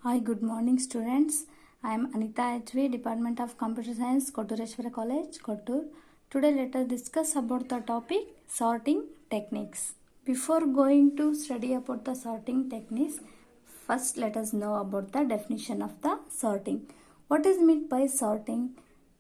Hi, good morning students. I am Anita HV, Department of Computer Science, Kottureshwara College, Kottur. Today let us discuss about the topic sorting techniques. Before going to study about the sorting techniques, first let us know about the definition of the sorting. What is meant by sorting?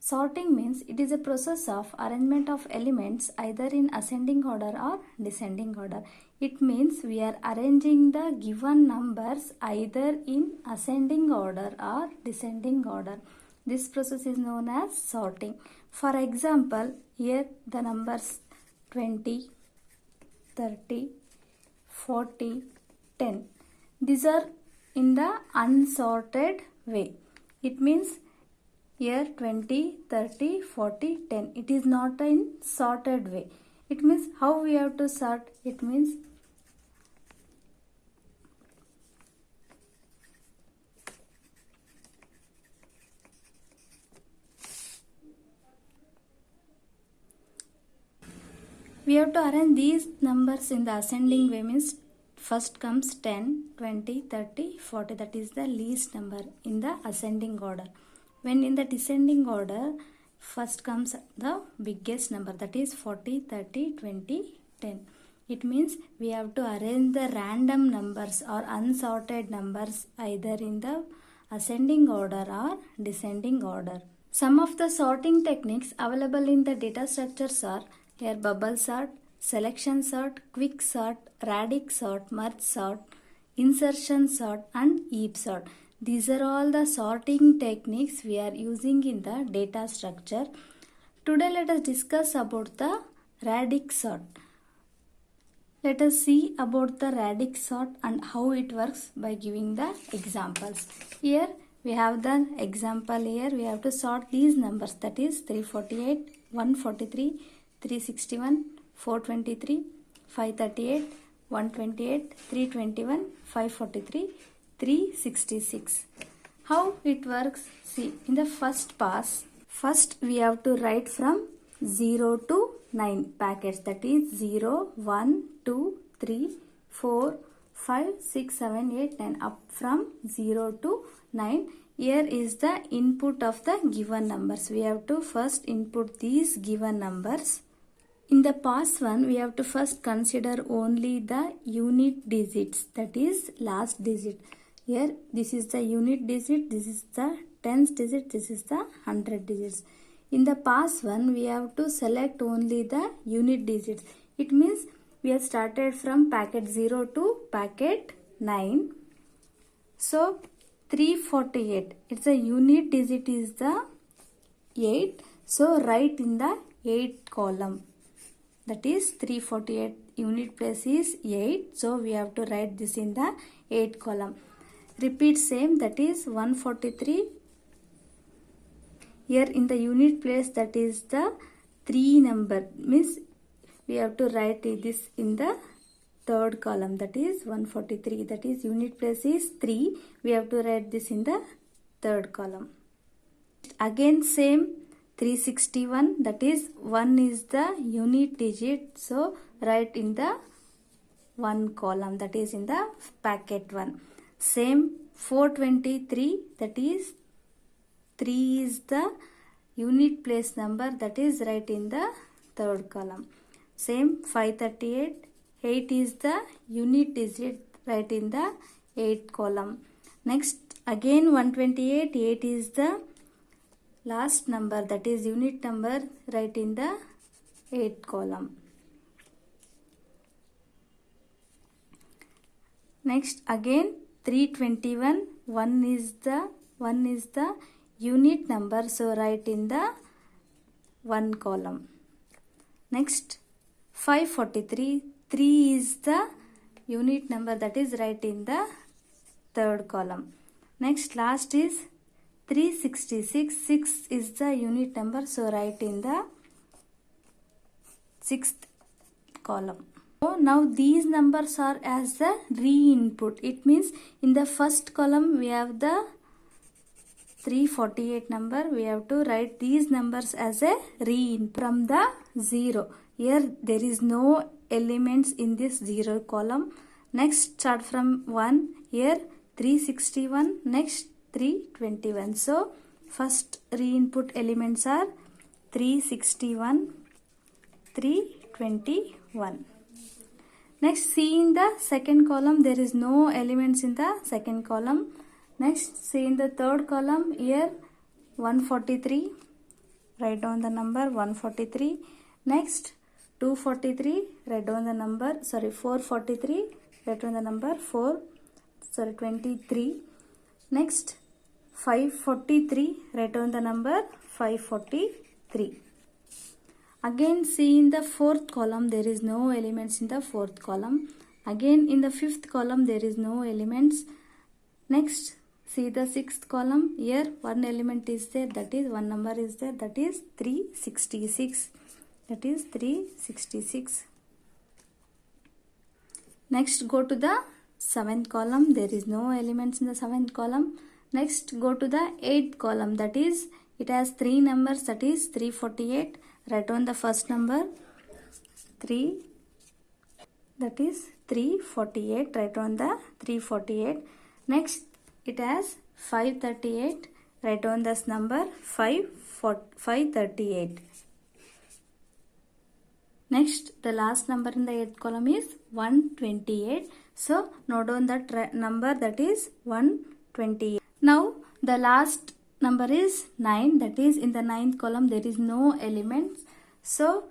Sorting means it is a process of arrangement of elements either in ascending order or descending order. It means we are arranging the given numbers either in ascending order or descending order. This process is known as sorting. For example, here the numbers 20, 30, 40, 10. These are in the unsorted way. It means here 20, 30, 40, 10. It is not in sorted way. It means how we have to sort. It means we have to arrange these numbers in the ascending way. Means first comes 10, 20, 30, 40. That is the least number in the ascending order. When in the descending order, first comes the biggest number, that is 40, 30, 20, 10. It means we have to arrange the random numbers or unsorted numbers either in the ascending order or descending order. Some of the sorting techniques available in the data structures are here bubble sort, selection sort, quick sort, radix sort, merge sort, insertion sort and heap sort. These are all the sorting techniques we are using in the data structure. Today let us discuss about the radix sort. Let us see about the radix sort and how it works by giving the examples. Here we have the example here. We have to sort these numbers, that is 348, 143, 361, 423, 538, 128, 321, 543, 366. How it works? See, in the first pass, first we have to write from 0 to 9 packets, that is 0, 1, 2, 3, 4, 5, 6, 7, 8, 9, up from 0 to 9. Here is the input of the given numbers. We have to first input these given numbers. In the pass 1, we have to first consider only the unit digits, that is last digit. Here this is the unit digit, this is the tens digit, this is the 100 digits. In the pass 1, we have to select only the unit digits. It means we have started from packet 0 to packet 9. So 348, it's a unit digit is the 8. So write in the 8 column. That is 348 unit place is 8. So we have to write this in the 8 column. Repeat same, that is 143. Here in the unit place, that is the 3 number. Means we have to write this in the third column, that is 143. That is unit place is 3. We have to write this in the third column. Again same 361, that is 1 is the unit digit. So write in the 1 column, that is in the packet 1. Same 423, that is 3 is the unit place number, that is right in the third column. Same 538, 8 is the unit digit, right in the 8 column. Next again 128, 8 is the last number, that is unit number, right in the 8 column. Next again 321, 1 is the unit number, so write in the 1 column. Next 543, 3 is the unit number, that is right in the third column. Next last is 366, 6 is the unit number, so write in the 6th column. So now these numbers are as the re-input. It means in the first column we have the 348 number. We have to write these numbers as a re-input from the 0. Here there is no elements in this 0 column. Next start from 1. Here 361, next 321. So first re-input elements are 361, 321. Next, see in the second column, there is no elements in the second column. Next, see in the third column, here 143, write down the number 143. Next, 243, write down the number, 443, write down the number 23. Next, 543, write down the number 543. Again, see in the fourth column, there is no elements in the fourth column. Again, in the fifth column, there is no elements. Next, see the sixth column. Here, one element is there, that is one number is there, that is 366. That is 366. Next, go to the seventh column. There is no elements in the seventh column. Next, go to the eighth column. That is, it has three numbers, that is 348. Write on the first number 3, that is 348. Write on the 348. Next, it has 538. Write on this number 538. Next, the last number in the 8th column is 128. So note down that number, that is 128. Now the last number is 9, that is in the 9th column there is no elements. So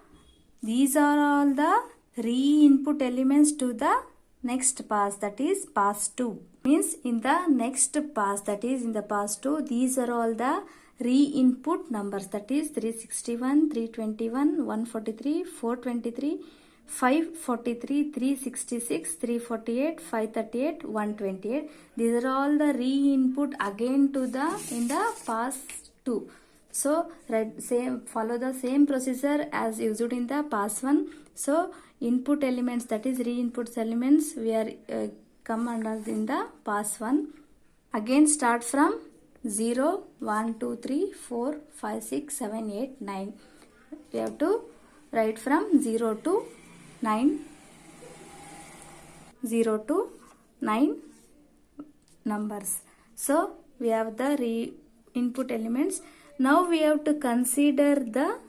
these are all the re-input elements to the next pass, that is pass 2. Means in the next pass, that is in the pass 2, these are all the re-input numbers, that is 361, 321, 143, 423, 543, 366, 348, 538, 128. These are all the re-input again to the in the pass 2. So follow the same procedure as used in the pass 1. So input elements, that is re-input elements, we are come under in the pass 1. Again start from 0, 1, 2, 3, 4, 5, 6, 7, 8, 9. We have to write from 0 to 9 numbers. So we have the input elements. Now we have to consider the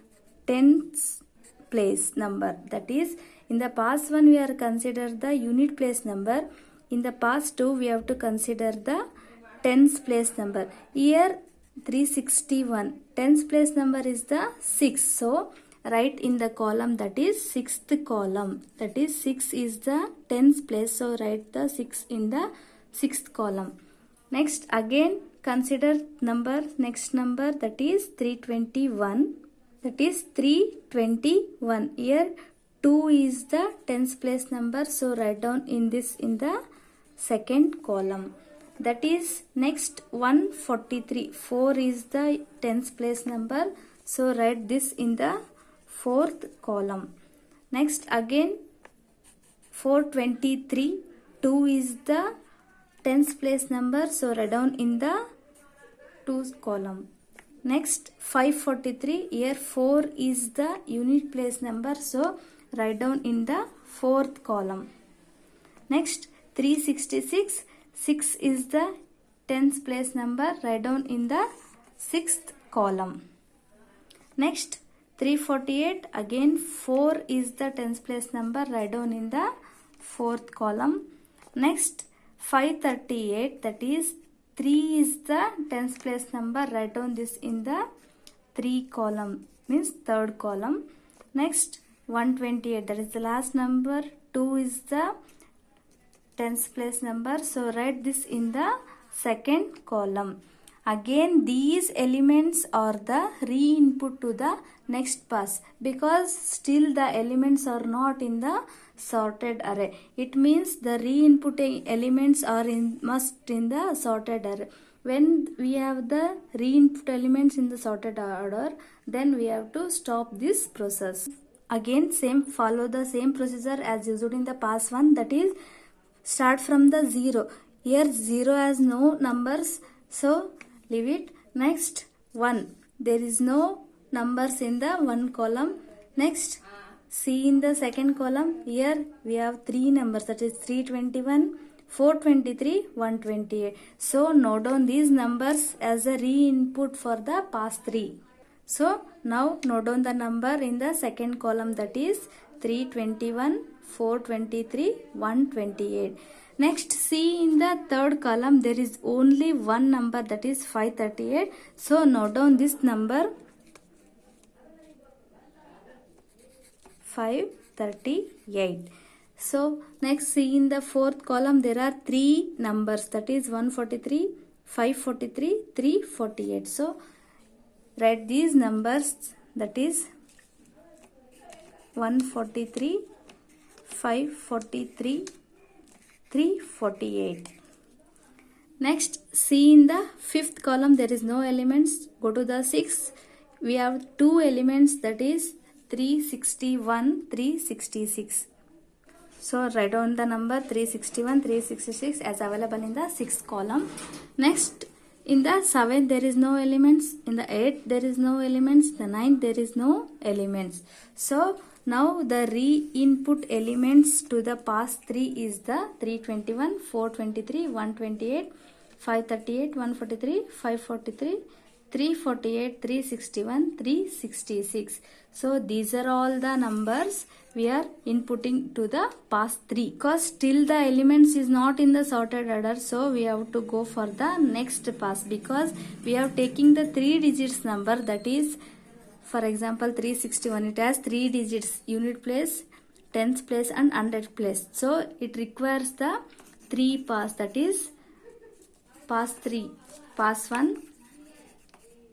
tens place number. That is, in the pass 1 we are consider the unit place number. In the pass 2 we have to consider the tens place number. Here 361, tens place number is the 6. So write in the column, that is 6th column, that is 6 is the tens place. So write the 6 in the 6th column. Next, again consider number, next number, that is 321, that is 321. Here 2 is the tens place number, so write down in this in the second column. That is, next 143, 4 is the tens place number, so write this in the fourth column. Next, again 423, 2 is the tens place number, so write down in the 2th column. Next 543, here 4 is the unit place number, so write down in the 4th column. Next 366, 6 is the tens place number, write down in the 6th column. Next 348, again 4 is the tens place number, write down in the 4th column. Next 538, that is 3 is the tens place number, write down this in the 3 column, means 3rd column. Next 128, that is the last number, 2 is the tens place number, so write this in the 2nd column. Again these elements are the re-input to the next pass, because still the elements are not in the sorted array. It means the re-input elements are must in the sorted array. When we have the re-input elements in the sorted order, then we have to stop this process. Again follow the same procedure as used in the pass 1, that is start from the 0. Here 0 has no numbers, so leave it. Next 1, there is no numbers in the 1 column. Next, see in the 2nd column, here we have 3 numbers, that is 321, 423, 128. So note down these numbers as a re-input for the past 3. So now note down the number in the second column, that is 321, 423, 128. Next, see in the third column there is only one number, that is 538. So note down this number 538. So next, see in the fourth column there are three numbers, that is 143, 543, 348. So write these numbers, that is 143, 543, 348. Next, see in the fifth column there is no elements. Go to the sixth. We have two elements, that is 361, 366. So write down the number 361, 366 as available in the sixth column. Next, in the seventh there is no elements. In the eighth there is no elements. The ninth there is no elements. So now the re-input elements to the past 3 is the 321, 423, 128, 538, 143, 543, 348, 361, 366. So these are all the numbers we are inputting to the past 3. Because still the elements is not in the sorted order, so we have to go for the next pass, because we are taking the 3 digits number, that is, for example, 361, it has 3 digits, unit place, tens place and hundred place. So it requires the 3 pass, that is pass 3, pass 1,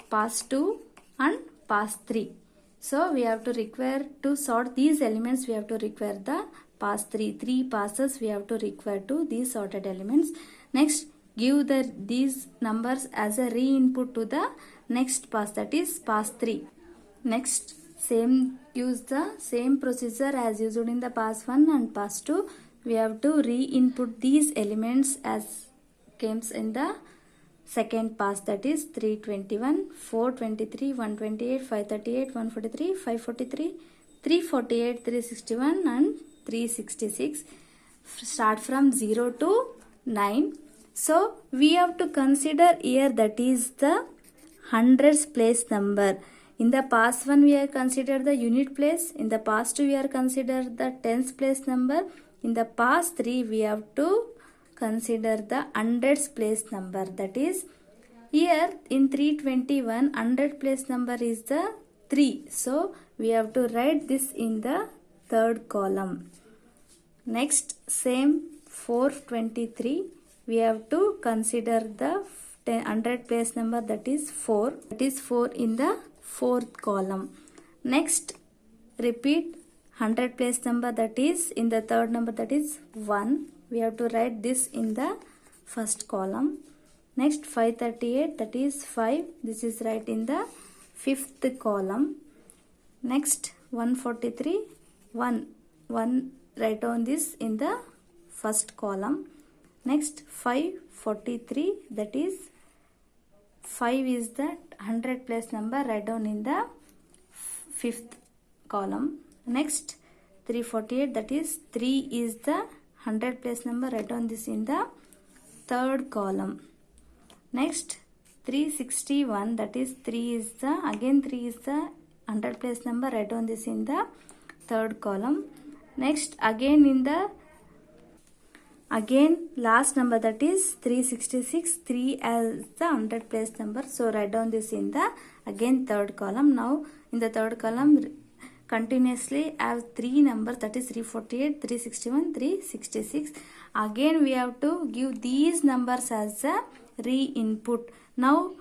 pass 2 and pass 3. So we have to require to sort these elements, we have to require the pass 3 passes we have to require to these sorted elements. Next, give these numbers as a re-input to the next pass, that is pass 3. Next, use the same procedure as used in the pass 1 and pass 2. We have to re-input these elements as comes in the second pass, that is 321, 423, 128, 538, 143, 543, 348, 361 and 366. Start from 0 to 9. So we have to consider here, that is the hundreds place number. In the past 1 we have considered the unit place. In the past 2 we are considered the tens place number. In the past 3 we have to consider the hundreds place number. That is, here in 321 100 place number is the 3. So we have to write this in the third column. Next, same 423 we have to consider the 100 place number, that is 4. That is 4 in the fourth column. Next, repeat 100 place number, that is in the third number, that is 1. We have to write this in the first column. Next, 538, that is 5. This is right in the fifth column. Next, 143, 1. Write down this in the first column. Next, 543, that is 5 is the 100 place number, write down in the fifth column. Next, 348, that is 3 is the 100 place number, write down this in the third column. Next, 361, that is 3 is the 100 place number, write down this in the third column. Next, again last number, that is 366, 3 as the 100 place number, so write down this in the again third column. Now in the third column continuously have 3 numbers, that is 348, 361, 366. Again we have to give these numbers as a re-input. Now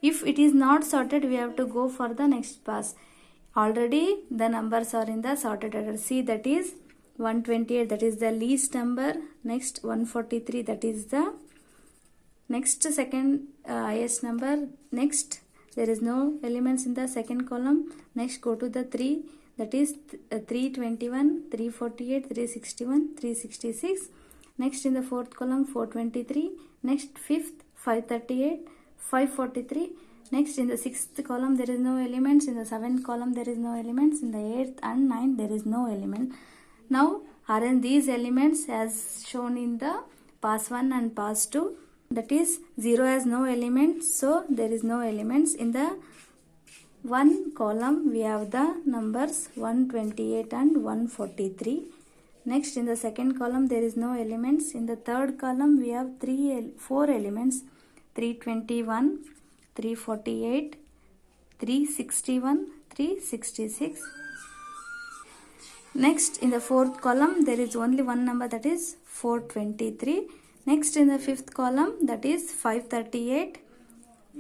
if it is not sorted, we have to go for the next pass. Already the numbers are in the sorted order. See, that is 128, that is the least number. Next, 143, that is the next second highest number. Next, there is no elements in the second column. Next, go to the 3, that is 321, 348, 361, 366. Next, in the fourth column, 423. Next, fifth, 538, 543. Next, in the sixth column there is no elements. In the seventh column there is no elements. In the eighth and ninth there is no element. Now arrange these elements as shown in the pass 1 and pass 2. That is 0 has no elements, so there is no elements. In the one column we have the numbers 128 and 143. Next, in the second column there is no elements. In the third column we have 4 elements: 321, 348, 361, 366. Next, in the fourth column there is only one number, that is 423. Next, in the fifth column, that is 538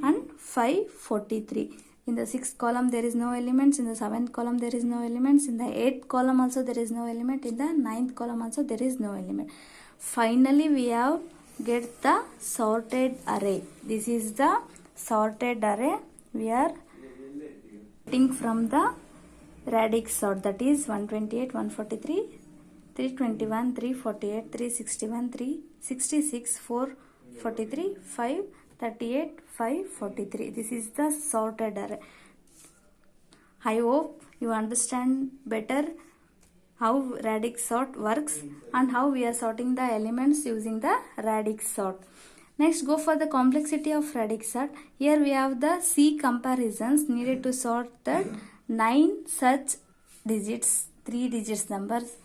and 543. In the sixth column there is no elements. In the seventh column there is no elements. In the eighth column also there is no element. In the ninth column also there is no element. Finally, we have get the sorted array. This is the sorted array. We are getting from the radix sort, that is 128, 143, 321, 348, 361, 366, 443, 538, 543. This is the sorted array. I hope you understand better how radix sort works and how we are sorting the elements using the radix sort. Next, go for the complexity of radix sort. Here we have the C comparisons needed to sort the 9 such digits, 3 digits numbers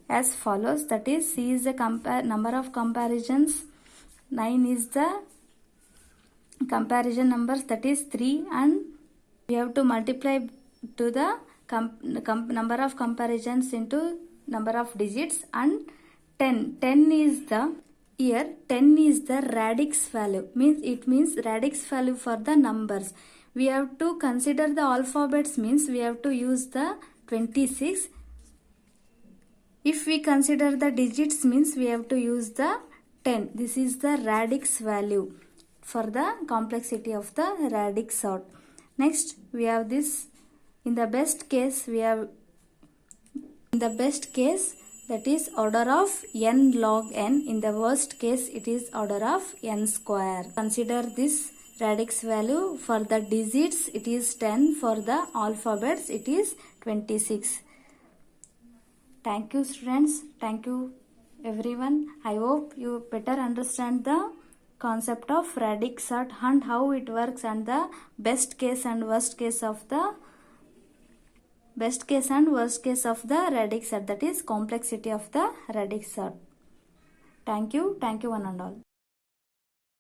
as follows. That is, C is the number of comparisons, 9 is the comparison numbers, that is 3, and we have to multiply to the number of comparisons into number of digits, and 10 is the, here 10 is the radix value, means radix value for the numbers. We have to consider the alphabets, means we have to use the 26. If we consider the digits, means we have to use the 10. This is the radix value for the complexity of the radix sort. Next, we have this. In the best case, that is order of n log n. In the worst case, it is order of n square. Consider this radix value. For the digits it is 10, for the alphabets it is 26. Thank you, students. Thank you, everyone. I hope you better understand the concept of radix sort and how it works, and the best case and worst case of the radix sort, that is complexity of the radix sort. Thank you one and all.